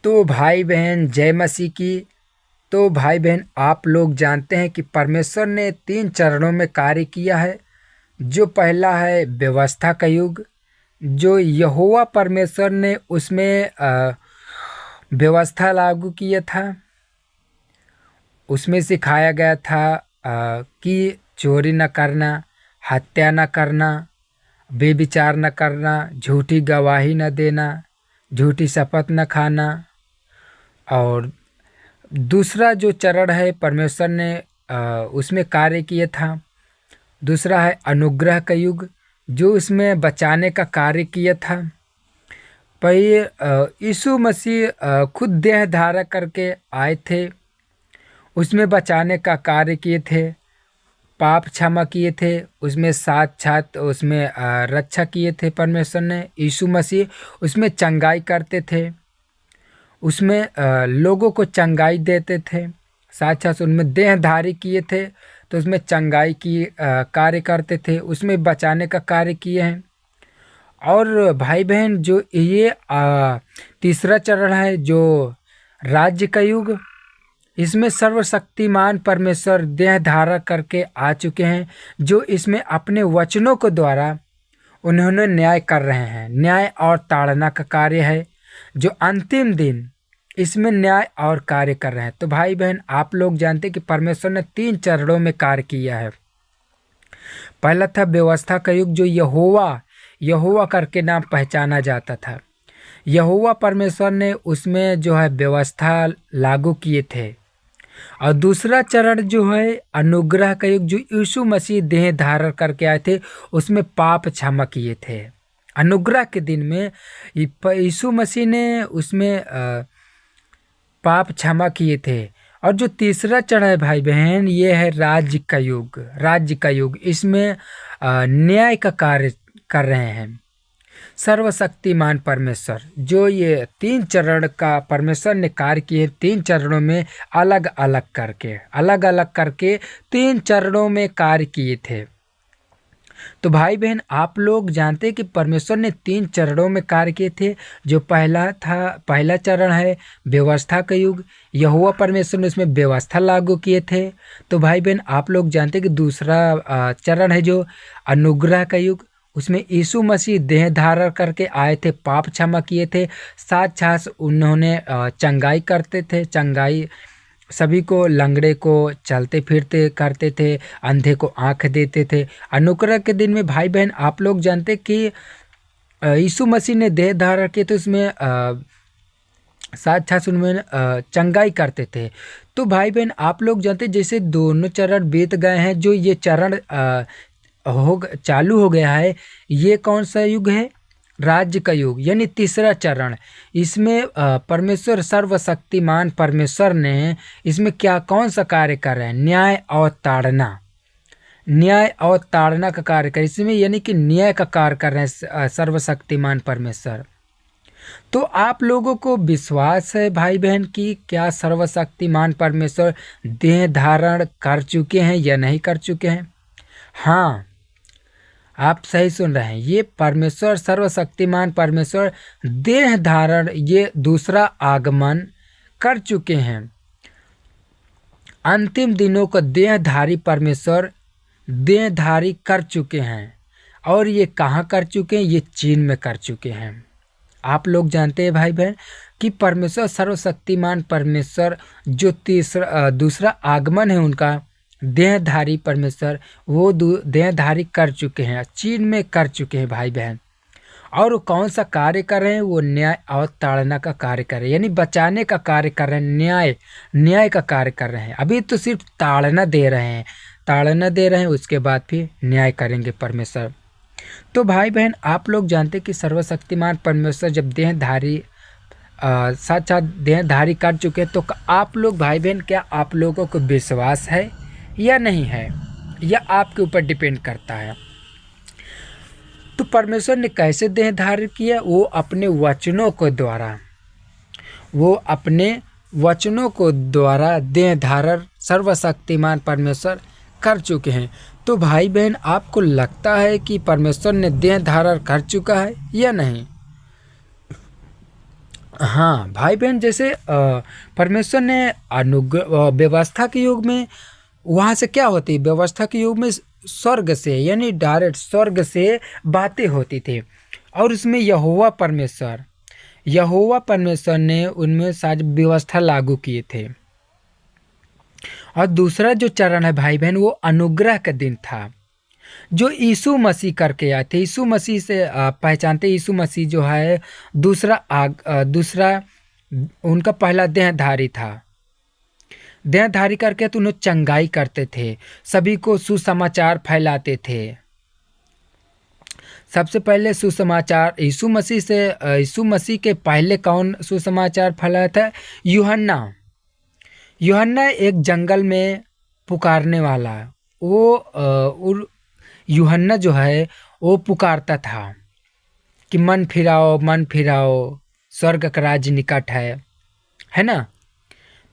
तो भाई बहन जय मसीह की। तो भाई बहन आप लोग जानते हैं कि परमेश्वर ने 3 चरणों में कार्य किया है। जो पहला है व्यवस्था का युग, जो यहोवा परमेश्वर ने उसमें व्यवस्था लागू किया था। उसमें सिखाया गया था कि चोरी न करना, हत्या न करना, बेविचार न करना, झूठी गवाही न देना, झूठी शपथ न खाना। और दूसरा जो चरण है परमेश्वर ने उसमें कार्य किया था। दूसरा है अनुग्रह का युग, जो उसमें बचाने का कार्य किया था। पर यीशु मसीह खुद देह धारण करके आए थे, उसमें बचाने का कार्य किए थे, पाप क्षमा किए थे, उसमें साथ उसमें रक्षा किए थे। परमेश्वर ने यीशु मसीह उसमें चंगाई करते थे, उसमें लोगों को चंगाई देते थे। साथ साथ उनमें देहधारी किए थे, तो उसमें चंगाई की कार्य करते थे, उसमें बचाने का कार्य किए हैं। और भाई बहन जो ये तीसरा चरण है जो राज्य का युग, इसमें सर्वशक्तिमान परमेश्वर देह धारण करके आ चुके हैं, जो इसमें अपने वचनों के द्वारा उन्होंने न्याय कर रहे हैं। न्याय और ताड़ना का कार्य है, जो अंतिम दिन इसमें न्याय और कार्य कर रहे हैं। तो भाई बहन आप लोग जानते हैं कि परमेश्वर ने 3 चरणों में कार्य किया है। पहला था व्यवस्था का युग, जो यहोवा करके नाम पहचाना जाता था। यहोवा परमेश्वर ने उसमें जो है व्यवस्था लागू किए थे। और दूसरा चरण जो है अनुग्रह का युग, जो यीशु मसीह देह धारण करके आए थे, उसमें पाप क्षमा किए थे। अनुग्रह के दिन में यीशु मसीह ने उसमें पाप क्षमा किए थे। और जो तीसरा चरण है भाई बहन, ये है राज्य का युग। इसमें न्याय का कार्य कर रहे हैं सर्वशक्तिमान परमेश्वर। जो ये 3 चरण का परमेश्वर ने कार्य किए, 3 चरणों में अलग अलग करके 3 चरणों में कार्य किए थे। तो भाई बहन आप लोग जानते हैं कि परमेश्वर ने 3 चरणों में कार्य किए थे। जो पहला चरण है व्यवस्था का युग, यहोवा परमेश्वर ने उसमें व्यवस्था लागू किए थे। तो भाई बहन आप लोग जानते हैं कि दूसरा चरण है जो अनुग्रह का युग, उसमें यीशु मसीह देह धारण करके आए थे, पाप क्षमा किए थे। साथ साथ उन्होंने चंगाई करते थे, चंगाई सभी को, लंगड़े को चलते फिरते करते थे, अंधे को आंख देते थे। अनुग्रह के दिन में भाई बहन आप लोग जानते कि यीशु मसीह ने देह धारण किए तो उसमें साथ साथ उनमें चंगाई करते थे। तो भाई बहन आप लोग जानते जैसे दोनों चरण बीत गए हैं, जो ये चरण चालू हो गया है, ये कौन सा युग है? राज्य का युग, यानी तीसरा चरण। इसमें परमेश्वर सर्वशक्तिमान परमेश्वर ने इसमें कौन सा कार्य कर रहे हैं? न्याय और ताड़ना का कार्य कर, इसमें यानी कि न्याय का कार्य कर रहे हैं सर्वशक्तिमान परमेश्वर। तो आप लोगों को विश्वास है भाई बहन कि क्या सर्वशक्तिमान परमेश्वर देह धारण कर चुके हैं या नहीं कर चुके हैं? हाँ, आप सही सुन रहे हैं। ये परमेश्वर सर्वशक्तिमान परमेश्वर देह धारण, ये दूसरा आगमन कर चुके हैं। अंतिम दिनों को देहधारी परमेश्वर देहधारी कर चुके हैं। और ये कहाँ कर चुके हैं? ये चीन में कर चुके हैं। आप लोग जानते हैं भाई बहन कि परमेश्वर सर्वशक्तिमान परमेश्वर जो दूसरा आगमन है उनका, देहधारी परमेश्वर, वो देहधारी कर चुके हैं, चीन में कर चुके हैं भाई बहन। और वो कौन सा कार्य कर रहे हैं? वो न्याय और ताड़ना का कार्य कर रहे हैं, यानी बचाने का कार्य कर रहे हैं, न्याय का कार्य कर रहे हैं। अभी तो सिर्फ ताड़ना दे रहे हैं, उसके बाद फिर न्याय करेंगे परमेश्वर। तो भाई बहन आप लोग जानते कि सर्वशक्तिमान परमेश्वर जब देहधारी साथ साथ देहधारी कर चुके हैं, तो आप लोग भाई बहन क्या आप लोगों को विश्वास है या नहीं है? या आपके ऊपर डिपेंड करता है। तो परमेश्वर ने कैसे देह धारण किया? वो अपने वचनों को द्वारा देह धारण सर्वशक्तिमान परमेश्वर कर चुके हैं। तो भाई बहन आपको लगता है कि परमेश्वर ने देह धारण कर चुका है या नहीं? हाँ भाई बहन, जैसे परमेश्वर ने अनुग्रह व्यवस्था के युग में, वहाँ से क्या होती, व्यवस्था के युग में स्वर्ग से, यानी डायरेक्ट स्वर्ग से बातें होती थी। और उसमें यहोवा परमेश्वर ने उनमें सारी व्यवस्था लागू किए थे। और दूसरा जो चरण है भाई बहन, वो अनुग्रह का दिन था, जो यीशु मसीह करके आए थे। यीशु मसीह से पहचानते, यीशु मसीह जो है दूसरा उनका पहला देहधारी था। देहधारी करके तो उन्हें चंगाई करते थे, सभी को सुसमाचार फैलाते थे। सबसे पहले सुसमाचार यीशु मसीह के पहले कौन सुसमाचार फैलाया था? यूहन्ना एक जंगल में पुकारने वाला, वो यूहन्ना जो है वो पुकारता था कि मन फिराओ, स्वर्ग का राज्य निकट है ना।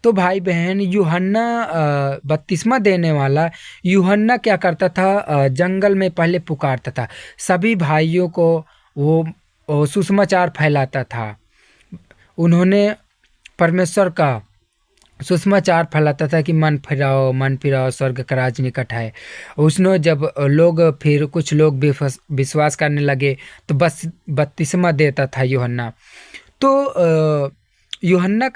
तो भाई बहन, यूहन्ना बपतिस्मा देने वाला यूहन्ना क्या करता था? जंगल में पहले पुकारता था, सभी भाइयों को वो सुसमाचार फैलाता था। उन्होंने परमेश्वर का सुसमाचार फैलाता था कि मन फिराओ, स्वर्ग का राज निकट है। उसने जब फिर कुछ लोग विश्वास करने लगे तो बस बपतिस्मा देता था यूहन्ना। तो यूहन्ना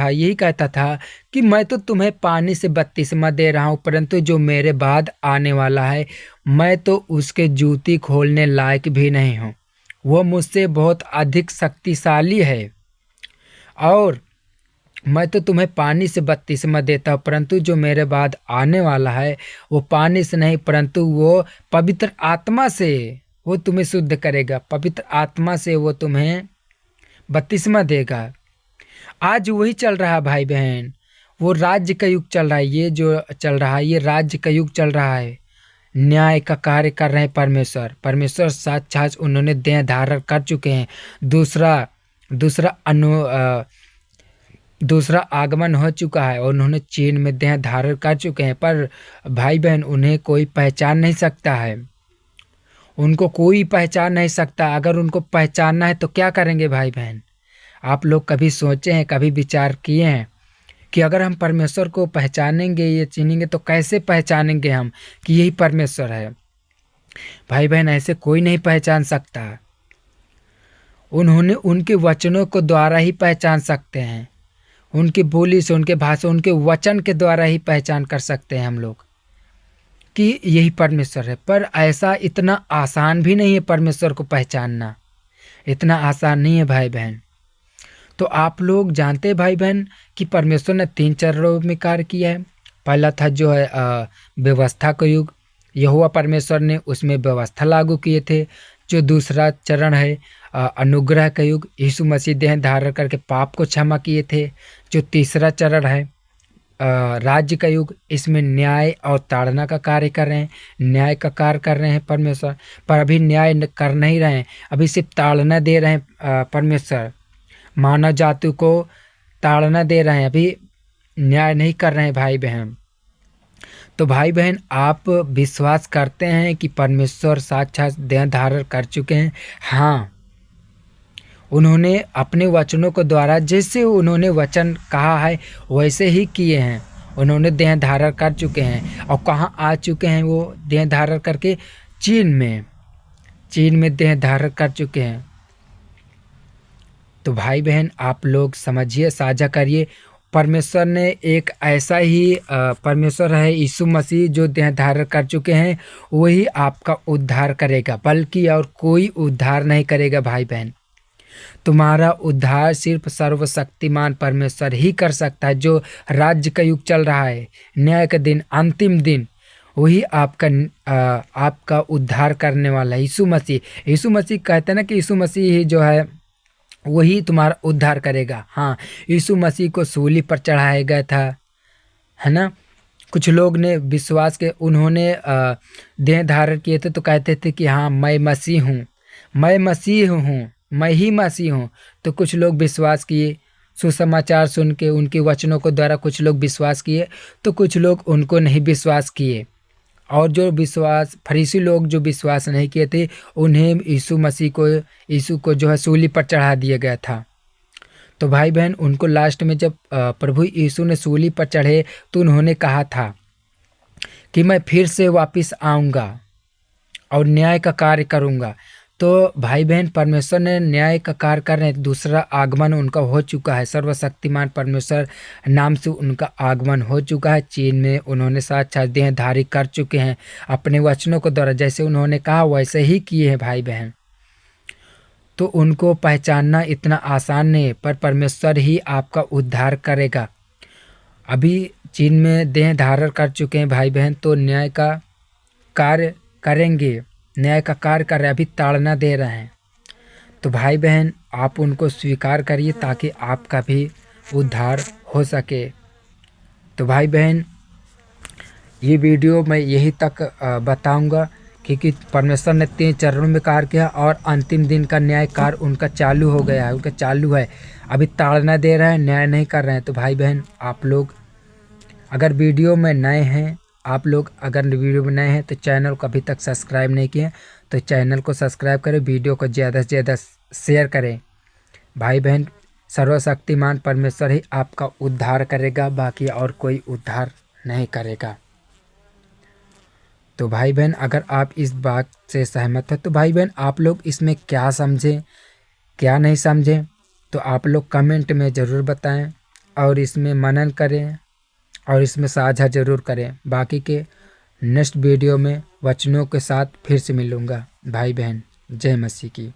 यही कहता था कि मैं तो तुम्हें पानी से बपतिस्मा दे रहा हूँ, परंतु जो मेरे बाद आने वाला है, मैं तो उसके जूती खोलने लायक भी नहीं हूँ। वो मुझसे बहुत अधिक शक्तिशाली है, और मैं तो तुम्हें पानी से बपतिस्मा देता हूँ, परंतु जो मेरे बाद आने वाला है वो पानी से नहीं, परंतु वो पवित्र आत्मा से वो तुम्हें शुद्ध करेगा। पवित्र आत्मा से वो तुम्हें बपतिस्मा देगा। आज वही चल रहा है भाई बहन, वो राज्य का युग चल रहा है। ये जो चल रहा है, ये राज्य का युग चल रहा है। न्याय का कार्य कर रहे हैं परमेश्वर साक्षात उन्होंने देह धारण कर चुके हैं। दूसरा आगमन हो चुका है और उन्होंने चीन में देह धारण कर चुके हैं। पर भाई बहन, उन्हें कोई पहचान नहीं सकता है, उनको कोई पहचान नहीं सकता। अगर उनको पहचानना है तो क्या करेंगे भाई बहन? आप लोग कभी सोचे हैं, कभी विचार किए हैं कि अगर हम परमेश्वर को पहचानेंगे, ये चिनेंगे, तो कैसे पहचानेंगे हम कि यही परमेश्वर है? भाई बहन, ऐसे कोई नहीं पहचान सकता। उन्होंने उनके वचनों को द्वारा ही पहचान सकते हैं, उनकी बोली से, उनके भाषा, उनके वचन के द्वारा ही पहचान कर सकते हैं हम लोग कि यही परमेश्वर है। पर ऐसा इतना आसान भी नहीं है परमेश्वर को पहचानना, इतना आसान नहीं है भाई बहन। तो आप लोग जानते हैं भाई बहन कि परमेश्वर ने 3 चरणों में कार्य किया है। पहला था जो है व्यवस्था का युग, यहोवा परमेश्वर ने उसमें व्यवस्था लागू किए थे। जो दूसरा चरण है अनुग्रह का युग, यीशु मसीह देह धारण करके पाप को क्षमा किए थे। जो तीसरा चरण है राज्य का युग, इसमें न्याय और ताड़ना का कार्य कर रहे हैं, न्याय का कार्य कर रहे हैं परमेश्वर। पर अभी न्याय कर नहीं रहे हैं, अभी सिर्फ ताड़ना दे रहे हैं परमेश्वर, मानव जाति को ताड़ना दे रहे हैं, अभी न्याय नहीं कर रहे हैं भाई बहन। तो भाई बहन, आप विश्वास करते हैं कि परमेश्वर साक्षात देह धारण कर चुके हैं? हाँ, उन्होंने अपने वचनों के द्वारा जैसे उन्होंने वचन कहा है वैसे ही किए हैं। उन्होंने देह धारण कर चुके हैं। और कहाँ आ चुके हैं वो देह धारण करके? चीन में देह धारण कर चुके हैं। तो भाई बहन, आप लोग समझिए, साझा करिए। परमेश्वर ने एक ऐसा ही परमेश्वर है यीशु मसीह जो देह धारण कर चुके हैं, वही आपका उद्धार करेगा, बल्कि और कोई उद्धार नहीं करेगा भाई बहन। तुम्हारा उद्धार सिर्फ सर्वशक्तिमान परमेश्वर ही कर सकता है। जो राज्य का युग चल रहा है, न्याय का दिन, अंतिम दिन, वही आपका उद्धार करने वाला है यीशु मसीह। कहते हैं ना कि यीशु मसीह ही जो है वही तुम्हारा उद्धार करेगा। हाँ, यीशु मसीह को सूली पर चढ़ाया गया था, है ना। कुछ लोग ने विश्वास के, उन्होंने देह धारण किए थे तो कहते थे कि हाँ, मैं मसीह हूँ, मैं ही मसीह हूँ। तो कुछ लोग विश्वास किए, सुसमाचार सुन के, उनके वचनों को द्वारा कुछ लोग विश्वास किए, तो कुछ लोग उनको नहीं विश्वास किए। और फरीसी लोग जो विश्वास नहीं किए थे, उन्हें यीशु को जो है सूली पर चढ़ा दिया गया था। तो भाई बहन उनको लास्ट में जब प्रभु यीशु ने सूली पर चढ़े तो उन्होंने कहा था कि मैं फिर से वापस आऊँगा और न्याय का कार्य करूँगा। तो भाई बहन परमेश्वर ने न्याय का कार्य कर रहे हैं। दूसरा आगमन उनका हो चुका है। सर्वशक्तिमान परमेश्वर नाम से उनका आगमन हो चुका है। चीन में उन्होंने साक्षात देहधारी कर चुके हैं। अपने वचनों के द्वारा जैसे उन्होंने कहा वैसे ही किए हैं भाई बहन। तो उनको पहचानना इतना आसान नहीं है, पर परमेश्वर ही आपका उद्धार करेगा। अभी चीन में देह धारण कर चुके हैं भाई बहन, तो न्याय का कार्य करेंगे, न्याय का कार्य कर रहे, अभी ताड़ना दे रहे हैं। तो भाई बहन आप उनको स्वीकार करिए ताकि आपका भी उद्धार हो सके। तो भाई बहन ये वीडियो मैं यही तक बताऊंगा क्योंकि परमेश्वर ने 3 चरणों में कार्य किया और अंतिम दिन का न्याय कार्य उनका चालू हो गया है, उनका चालू है। अभी ताड़ना दे रहे हैं, न्याय नहीं कर रहे हैं। तो भाई बहन आप लोग अगर वीडियो में नए हैं, आप लोग अगर वीडियो में नए हैं तो चैनल को अभी तक सब्सक्राइब नहीं किए तो चैनल को सब्सक्राइब करें, वीडियो को ज़्यादा से ज़्यादा शेयर करें। भाई बहन सर्वशक्तिमान परमेश्वर ही आपका उद्धार करेगा, बाकी और कोई उद्धार नहीं करेगा। तो भाई बहन अगर आप इस बात से सहमत हैं तो भाई बहन आप लोग इसमें क्या समझें क्या नहीं समझें तो आप लोग कमेंट में ज़रूर बताएं और इसमें मनन करें और इसमें साझा ज़रूर करें। बाकी के नेक्स्ट वीडियो में वचनों के साथ फिर से मिलूँगा। भाई बहन जय मसीह की।